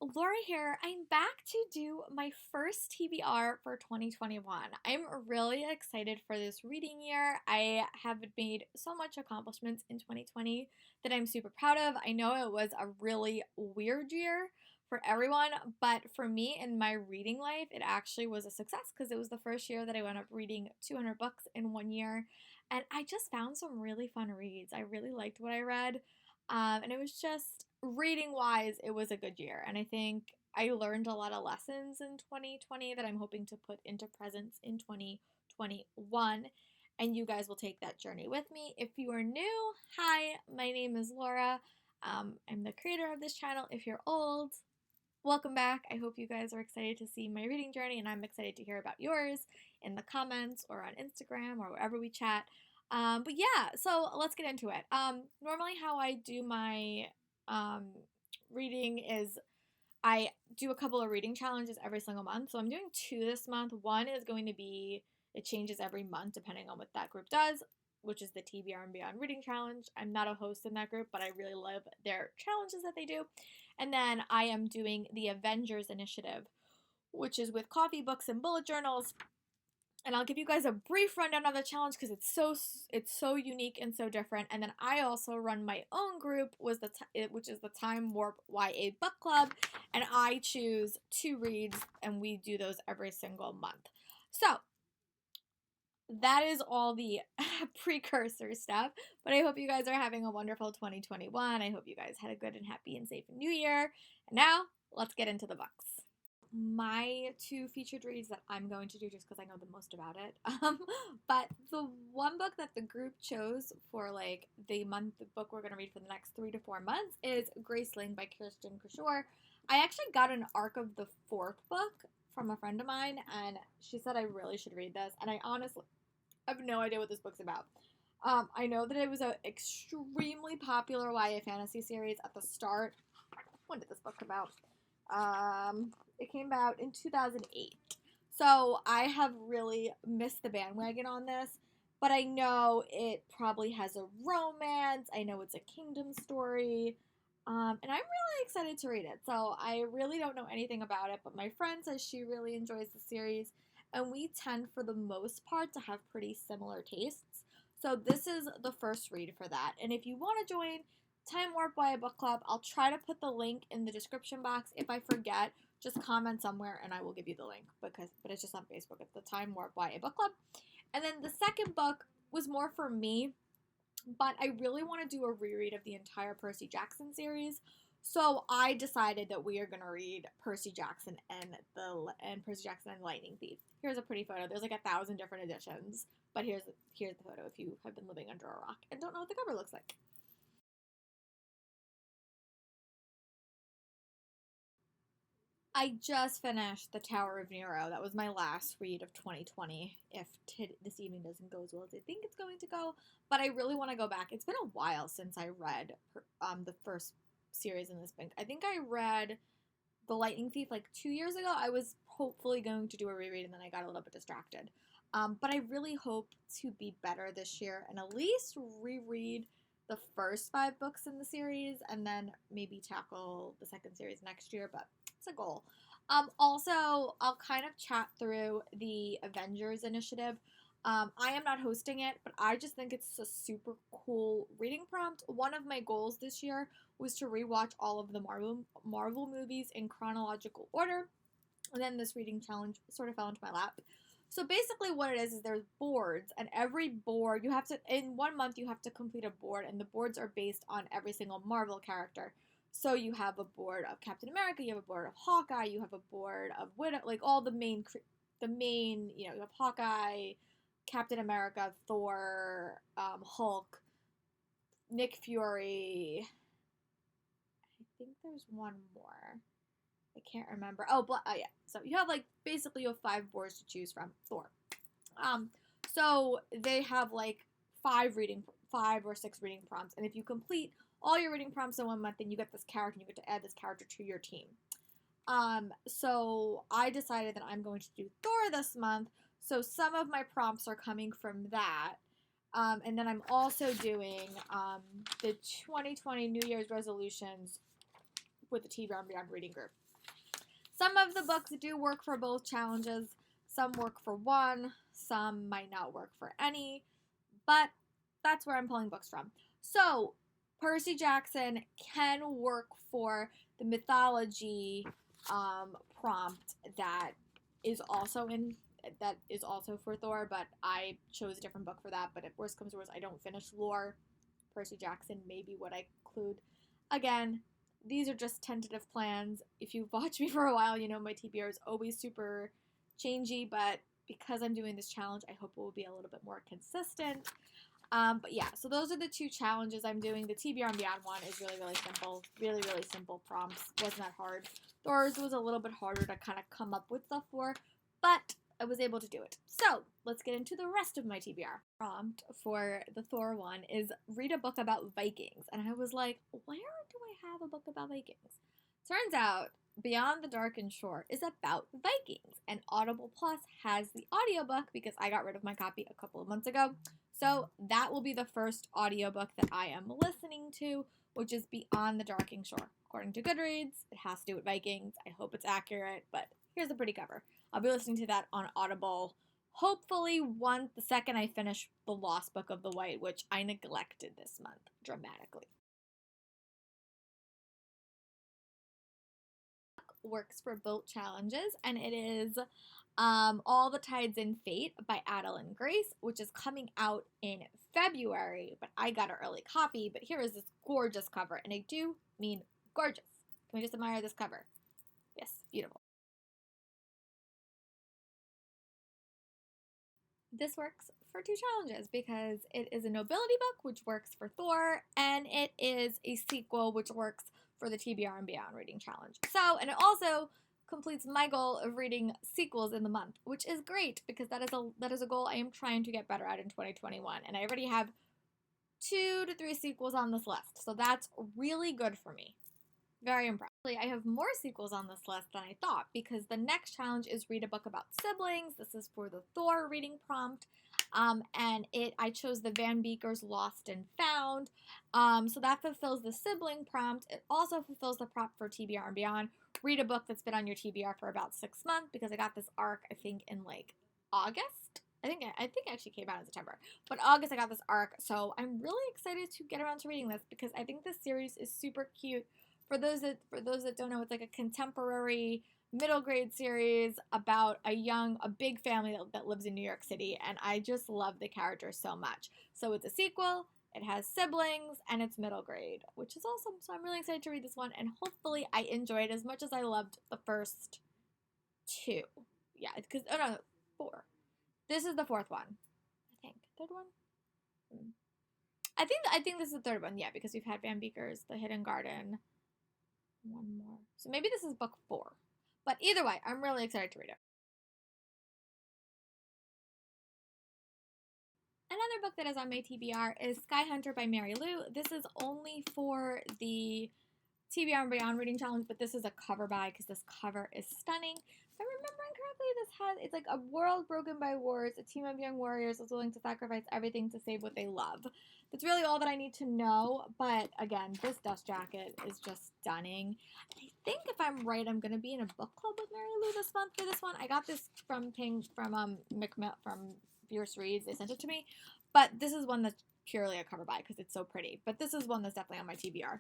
Laura here. I'm back to do my first TBR for 2021. I'm really excited for this reading year. I have made so much accomplishments in 2020 that I'm super proud of. I know it was a really weird year for everyone, but for me in my reading life, it actually was a success because it was the first year that I went up reading 200 books in one year. And I just found some really fun reads. I really liked what I read. And it was just reading wise, it was a good year. And I think I learned a lot of lessons in 2020 that I'm hoping to put into presence in 2021. And you guys will take that journey with me. If you are new, hi, my name is Laura. I'm the creator of this channel. If you're old, welcome back. I hope you guys are excited to see my reading journey, and I'm excited to hear about yours in the comments or on Instagram or wherever we chat. But yeah, so let's get into it. Normally, how I do my um, reading is I do a couple of reading challenges every single month. So I'm doing two this month. One is going to be, it changes every month depending on what that group does, which is the TBR and Beyond Reading Challenge. I'm not a host in that group, but I really love their challenges that they do. And then I am doing the Avengers Initiative, which is with coffee, books, and bullet journals. And I'll give you guys a brief rundown of the challenge because it's so unique and so different. And then I also run my own group, which is the Time Warp YA Book Club, and I choose two reads, and we do those every single month. So that is all the precursor stuff. But I hope you guys are having a wonderful 2021. I hope you guys had a good and happy and safe new year. And now let's get into the books. My two featured reads that I'm going to do just because I know the most about it. But the one book that the group chose for like the book we're going to read for the next 3 to 4 months is Graceling by Kirsten Kishore. I actually got an arc of the fourth book from a friend of mine, and she said I really should read this, and I honestly have no idea what this book's about. I know that it was an extremely popular YA fantasy series at the start. When did this book come out? It came out in 2008. So I have really missed the bandwagon on this, but I know it probably has a romance. I know it's a kingdom story. And I'm really excited to read it. So I really don't know anything about it, but my friend says she really enjoys the series, and we tend for the most part to have pretty similar tastes. So this is the first read for that. And if you want to join Time Warp YA Book Club, I'll try to put the link in the description box. If I forget, just comment somewhere and I will give you the link, but it's just on Facebook. It's the Time Warp YA Book Club. And then the second book was more for me, but I really want to do a reread of the entire Percy Jackson series. So I decided that we are going to read Percy Jackson and Percy Jackson and Lightning Thief. Here's a pretty photo. There's like 1,000 different editions, but here's the photo if you have been living under a rock and don't know what the cover looks like. I just finished The Tower of Nero. That was my last read of 2020, if this evening doesn't go as well as I think it's going to go. But I really want to go back. It's been a while since I read the first series in this book. I think I read The Lightning Thief like 2 years ago. I was hopefully going to do a reread, and then I got a little bit distracted. But I really hope to be better this year and at least reread the first 5 books in the series and then maybe tackle the second series next year, but it's a goal. Also, I'll kind of chat through the Avengers Initiative. I am not hosting it, but I just think it's a super cool reading prompt. One of my goals this year was to rewatch all of the Marvel movies in chronological order, and then this reading challenge sort of fell into my lap. So basically what it is there's boards, and every board, in 1 month, you have to complete a board, and the boards are based on every single Marvel character. So you have a board of Captain America, you have a board of Hawkeye, you have a board of Widow, like all the main, you have Hawkeye, Captain America, Thor, Hulk, Nick Fury. I think there's one more. I can't remember. Oh, yeah. So you have basically you have 5 boards to choose from. Thor. So they have like 5 or 6 reading prompts, and if you complete all your reading prompts in 1 month, then you get this character, and you get to add this character to your team. So I decided that I'm going to do Thor this month. So some of my prompts are coming from that. And then I'm also doing the 2020 New Year's resolutions with the TBR and Beyond reading group. Some of the books do work for both challenges. Some work for one, some might not work for any, but that's where I'm pulling books from. So, Percy Jackson can work for the mythology prompt that is also for Thor, but I chose a different book for that. But if worst comes to worst, I don't finish lore, Percy Jackson may be what I include. Again, these are just tentative plans. If you've watched me for a while, you know my TBR is always super changey, but because I'm doing this challenge, I hope it will be a little bit more consistent. But yeah, so those are the two challenges I'm doing. The TBR and Beyond one is really, really simple. Really, really simple prompts. Wasn't that hard. Thor's was a little bit harder to kind of come up with stuff for, but I was able to do it. So let's get into the rest of my TBR. Prompt for the Thor one is read a book about Vikings. And I was like, where do I have a book about Vikings? Turns out Beyond the Darkened Shore is about Vikings, and Audible Plus has the audiobook because I got rid of my copy a couple of months ago. So that will be the first audiobook that I am listening to, which is Beyond the Darkened Shore. According to Goodreads, it has to do with Vikings. I hope it's accurate, but here's a pretty cover. I'll be listening to that on Audible, hopefully the second I finish The Lost Book of the White, which I neglected this month dramatically. Works for both challenges, and it is All the Tides in Fate by Adeline Grace, which is coming out in February, but I got an early copy. But here is this gorgeous cover, and I do mean gorgeous. Can we just admire this cover? Yes, beautiful. This works for two challenges because it is a nobility book, which works for Thor, and it is a sequel, which works for the TBR and Beyond reading challenge. So, and it also completes my goal of reading sequels in the month, which is great because that is a goal I am trying to get better at in 2021, and I already have 2 to 3 sequels on this list, so that's really good for me. Very impressed. I have more sequels on this list than I thought because the next challenge is read a book about siblings. This is for the Thor reading prompt. And I chose the Van Beeker's Lost and Found. So that fulfills the sibling prompt. It also fulfills the prompt for TBR and Beyond. Read a book that's been on your TBR for about 6 months because I got this arc, I think, in like August. I think it actually came out in September. But August I got this arc. So I'm really excited to get around to reading this because I think this series is super cute. For those that don't know, it's like a contemporary middle grade series about a big family that lives in New York City, and I just love the characters so much. So it's a sequel, it has siblings, and it's middle grade, which is awesome. So I'm really excited to read this one, and hopefully I enjoy it as much as I loved the first 2. Yeah, because no, 4. This is the 4th one, I think. 3rd one. I think this is the 3rd one. Yeah, because we've had Van Beeker's The Hidden Garden. One more. So maybe this is book 4. But either way, I'm really excited to read it. Another book that is on my TBR is Sky Hunter by Mary Lou. This is only for the TBR and Beyond reading challenge, but this is a cover by because this cover is stunning. If I'm remembering correctly, it's like a world broken by wars. A team of young warriors is willing to sacrifice everything to save what they love. That's really all that I need to know. But again, this dust jacket is just stunning. And I think if I'm right, I'm gonna be in a book club with Mary Lou this month for this one. I got this from Fierce Reads. They sent it to me, but this is one that's purely a cover by because it's so pretty. But this is one that's definitely on my TBR.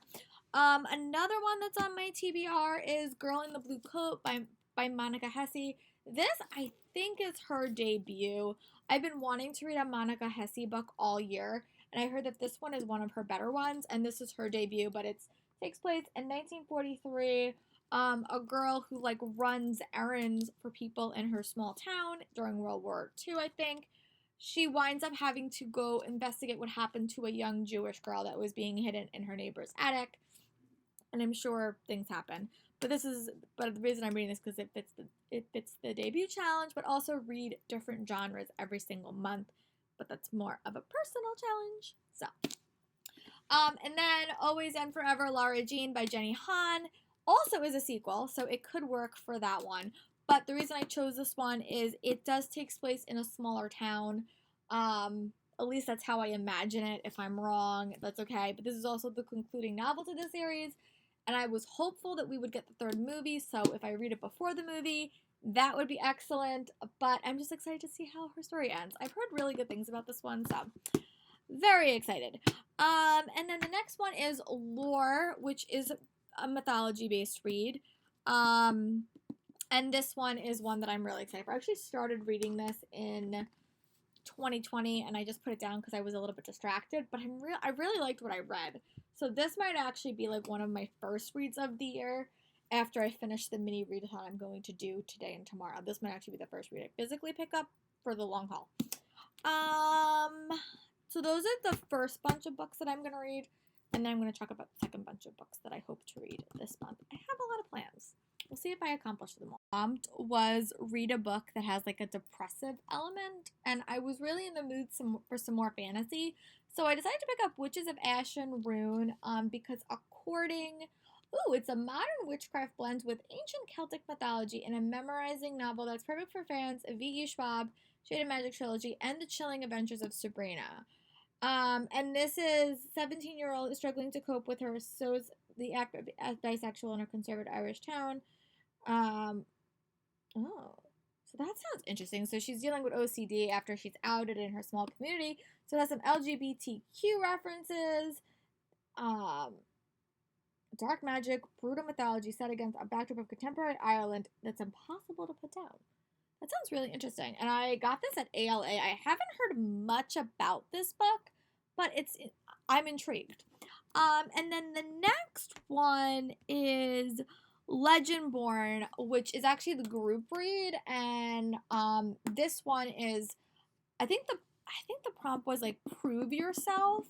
Another one that's on my TBR is Girl in the Blue Coat by Monica Hesse. This, I think, is her debut. I've been wanting to read a Monica Hesse book all year, and I heard that this one is one of her better ones, and this is her debut, but it takes place in 1943. A girl who, like, runs errands for people in her small town during World War II, I think. She winds up having to go investigate what happened to a young Jewish girl that was being hidden in her neighbor's attic. And I'm sure things happen. But the reason I'm reading this because it fits the debut challenge, but also read different genres every single month. But that's more of a personal challenge. So, and then Always and Forever, Lara Jean by Jenny Han also is a sequel, so it could work for that one. But the reason I chose this one is it does take place in a smaller town. At least that's how I imagine it. If I'm wrong, that's okay. But this is also the concluding novel to the series. and I was hopeful that we would get the third movie, so if I read it before the movie, that would be excellent, but I'm just excited to see how her story ends. I've heard really good things about this one, so very excited. And then the next one is Lore, which is a mythology-based read. And this one is one that I'm really excited for. I actually started reading this in 2020, and I just put it down because I was a little bit distracted, but I really liked what I read. So this might actually be like one of my first reads of the year after I finish the mini readathon I'm going to do today and tomorrow. This might actually be the first read I physically pick up for the long haul. So those are the first bunch of books that I'm going to read, and then I'm going to talk about the second bunch of books that I hope to read this month. I have a lot of plans. We'll see if I accomplish them all. Prompt was read a book that has like a depressive element, and I was really in the mood for some more fantasy, so I decided to pick up Witches of Ash and Rune because it's a modern witchcraft blend with ancient Celtic mythology in a memorizing novel that's perfect for fans of V.E. Schwab, Shaded Magic Trilogy, and The Chilling Adventures of Sabrina. And this is 17-year-old is struggling to cope with her the act of bisexual in a conservative Irish town. So that sounds interesting. So she's dealing with OCD after she's outed in her small community. So it has some LGBTQ references. Dark magic, brutal mythology set against a backdrop of contemporary Ireland that's impossible to put down. That sounds really interesting. And I got this at ALA. I haven't heard much about this book, but I'm intrigued. And then the next one is Legendborn, which is actually the group read, and this one is I think the prompt was like prove yourself.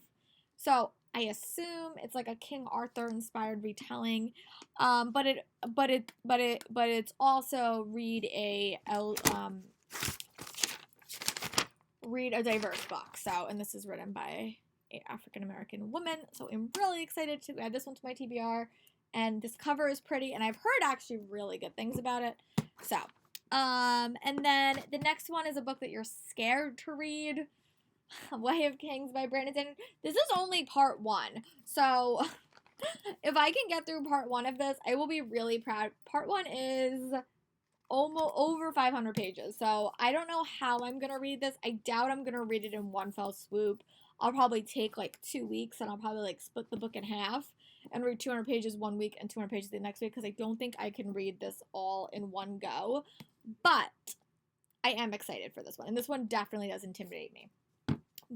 So I assume it's like a King Arthur inspired retelling, but it's also read a diverse book. So, and this is written by an African American woman. So I'm really excited to add this one to my TBR. And this cover is pretty, and I've heard actually really good things about it. So, and then the next one is a book that you're scared to read. Way of Kings by Brandon Sanderson. This is only part 1. So if I can get through part 1 of this, I will be really proud. Part 1 is almost over 500 pages. So I don't know how I'm going to read this. I doubt I'm going to read it in one fell swoop. I'll probably take like 2 weeks, and I'll probably like split the book in half and read 200 pages one week and 200 pages the next week, because I don't think I can read this all in one go. But I am excited for this one, and this one definitely does intimidate me.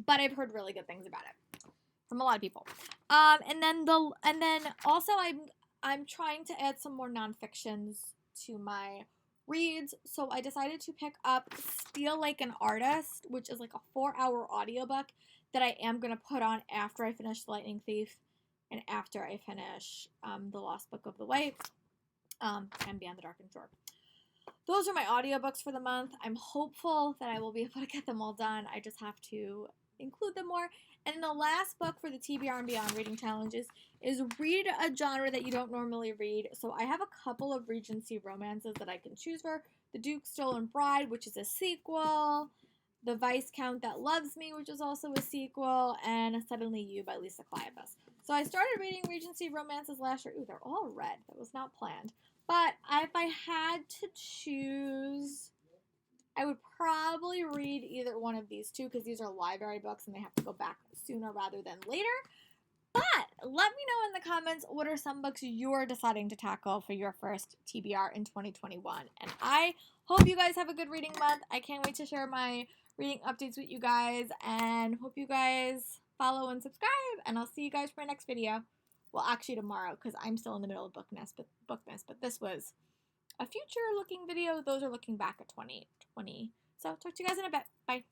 But I've heard really good things about it from a lot of people. And then also I'm trying to add some more nonfictions to my reads. So I decided to pick up Steal Like an Artist, which is like a 4-hour audiobook that I am going to put on after I finish The Lightning Thief and after I finish The Lost Book of the White and Beyond the Darkened Shore. Those are my audiobooks for the month. I'm hopeful that I will be able to get them all done. I just have to include them more. And the last book for the TBR and Beyond reading challenges is read a genre that you don't normally read. So I have a couple of Regency romances that I can choose for. The Duke's Stolen Bride, which is a sequel. The Viscount That Loves Me, which is also a sequel. And Suddenly You by Lisa Kleypas. So I started reading Regency romances last year. Ooh, they're all red. That was not planned. But if I had to choose, I would probably read either one of these two, because these are library books and they have to go back sooner rather than later. But let me know in the comments what are some books you're deciding to tackle for your first TBR in 2021. And I hope you guys have a good reading month. I can't wait to share my reading updates with you guys, and hope you guys follow and subscribe, and I'll see you guys for my next video. Well, actually tomorrow, because I'm still in the middle of Bookmas, but this was a future-looking video. Those are looking back at 2020. So, talk to you guys in a bit. Bye.